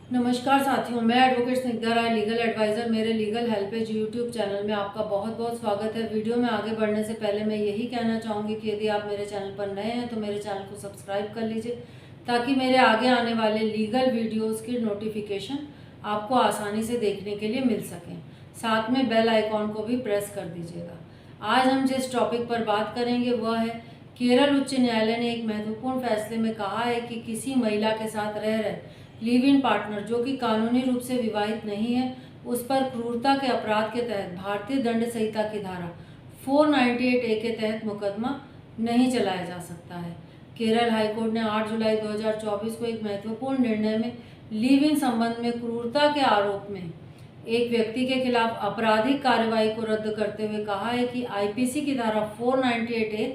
नमस्कार साथियों, मैं एडवोकेट स्निग्धा राय, लीगल एडवाइज़र। मेरे लीगल हेल्पेज यूट्यूब चैनल में आपका बहुत बहुत स्वागत है। वीडियो में आगे बढ़ने से पहले मैं यही कहना चाहूँगी कि यदि आप मेरे चैनल पर नए हैं तो मेरे चैनल को सब्सक्राइब कर लीजिए, ताकि मेरे आगे आने वाले लीगल वीडियोज़ की नोटिफिकेशन आपको आसानी से देखने के लिए मिल सकें। साथ में बेल आइकॉन को भी प्रेस कर दीजिएगा। आज हम जिस टॉपिक पर बात करेंगे वह है केरल उच्च न्यायालय ने एक महत्वपूर्ण फैसले में कहा है कि किसी महिला के साथ रह रहे लिव इन पार्टनर जो कि कानूनी रूप से विवाहित नहीं है, उस पर क्रूरता के अपराध के तहत भारतीय दंड संहिता की धारा 498A के तहत मुकदमा नहीं चलाया जा सकता है। केरल हाईकोर्ट ने 8 जुलाई 2024 को एक महत्वपूर्ण निर्णय में लिव इन संबंध में क्रूरता के आरोप में एक व्यक्ति के खिलाफ आपराधिक कार्रवाई को रद्द करते हुए कहा है कि आईपीसी की धारा 498A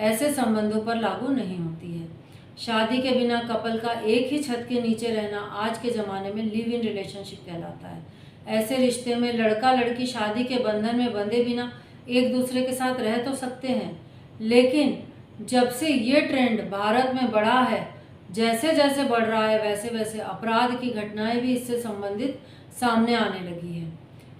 ऐसे संबंधों पर लागू नहीं होती है। शादी के बिना कपल का एक ही छत के नीचे रहना आज के ज़माने में लिव इन रिलेशनशिप कहलाता है। ऐसे रिश्ते में लड़का लड़की शादी के बंधन में बंधे बिना एक दूसरे के साथ रह तो सकते हैं, लेकिन जब से ये ट्रेंड भारत में बढ़ा है, जैसे जैसे बढ़ रहा है वैसे वैसे अपराध की घटनाएं भी इससे संबंधित सामने आने लगी है।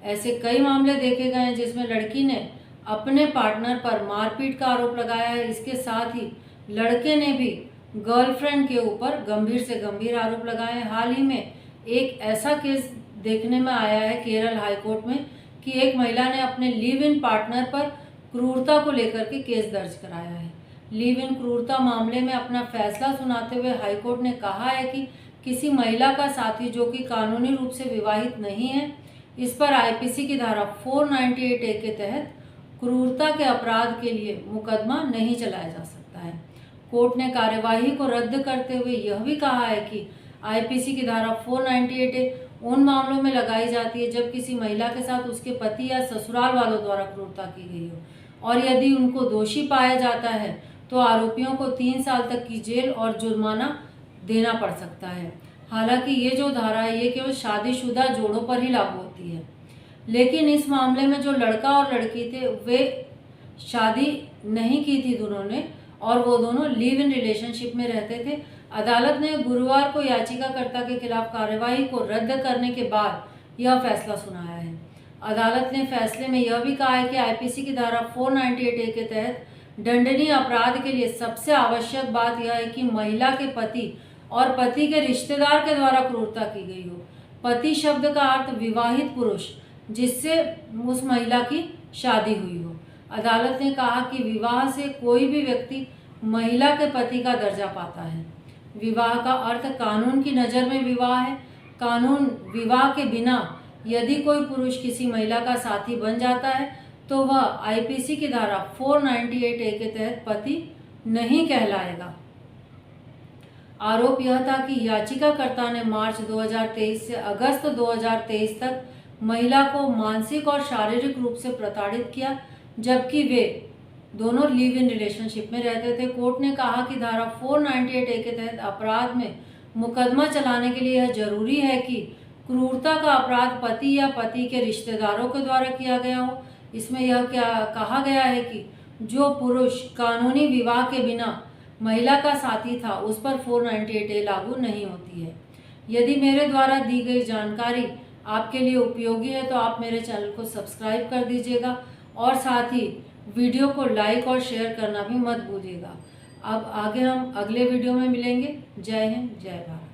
ऐसे कई मामले देखे गए हैं जिसमें लड़की ने अपने पार्टनर पर मारपीट का आरोप लगाया है। इसके साथ ही लड़के ने भी गर्लफ्रेंड के ऊपर गंभीर से गंभीर आरोप लगाए हैं। हाल ही में एक ऐसा केस देखने में आया है केरल हाईकोर्ट में कि एक महिला ने अपने लिव इन पार्टनर पर क्रूरता को लेकर के केस दर्ज कराया है। लिव इन क्रूरता मामले में अपना फैसला सुनाते हुए हाईकोर्ट ने कहा है कि किसी महिला का साथी जो कि कानूनी रूप से विवाहित नहीं है, इस पर आईपीसी की धारा 498A के तहत क्रूरता के अपराध के लिए मुकदमा नहीं चलाया जा सकता है। कोर्ट ने कार्यवाही को रद्द करते हुए यह भी कहा है कि आईपीसी की धारा 498A उन मामलों में लगाई जाती है जब किसी महिला के साथ उसके पति या ससुराल वालों द्वारा क्रूरता की गई हो, और यदि उनको दोषी पाया जाता है तो आरोपियों को 3 साल तक की जेल और जुर्माना देना पड़ सकता है। हालांकि ये जो धारा है ये केवल शादीशुदा जोड़ों पर ही लागू होती है, लेकिन इस मामले में जो लड़का और लड़की थे वे शादी नहीं की थी दोनों ने, और वो दोनों लिव इन रिलेशनशिप में रहते थे। अदालत ने गुरुवार को याचिकाकर्ता के खिलाफ कार्यवाही को रद्द करने के बाद यह फैसला सुनाया है। अदालत ने फैसले में यह भी कहा है कि आईपीसी की धारा 498A के तहत दंडनीय अपराध के लिए सबसे आवश्यक बात यह है कि महिला के पति और पति के रिश्तेदार के द्वारा क्रूरता की गई हो। पति शब्द का अर्थ विवाहित पुरुष जिससे उस महिला की शादी हुई हो। अदालत ने कहा कि विवाह से कोई भी व्यक्ति महिला के पति का दर्जा पाता है। विवाह का अर्थ कानून की नज़र में विवाह है। कानून विवाह के बिना यदि कोई पुरुष किसी महिला का साथी बन जाता है तो वह आईपीसी की धारा 498A के तहत पति नहीं कहलाएगा। आरोप यह था कि याचिकाकर्ता ने मार्च 2023 से अगस्त 2023 तक महिला को मानसिक और शारीरिक रूप से प्रताड़ित किया, जबकि वे दोनों लिव इन रिलेशनशिप में रहते थे। कोर्ट ने कहा कि धारा 498A के तहत अपराध में मुकदमा चलाने के लिए यह जरूरी है कि क्रूरता का अपराध पति या पति के रिश्तेदारों के द्वारा किया गया हो। इसमें यह क्या कहा गया है कि जो पुरुष कानूनी विवाह के बिना महिला का साथी था उस पर 498A लागू नहीं होती है। यदि मेरे द्वारा दी गई जानकारी आपके लिए उपयोगी है तो आप मेरे चैनल को सब्सक्राइब कर दीजिएगा और साथ ही वीडियो को लाइक और शेयर करना भी मत भूलिएगा। अब आगे हम अगले वीडियो में मिलेंगे। जय हिंद, जय भारत।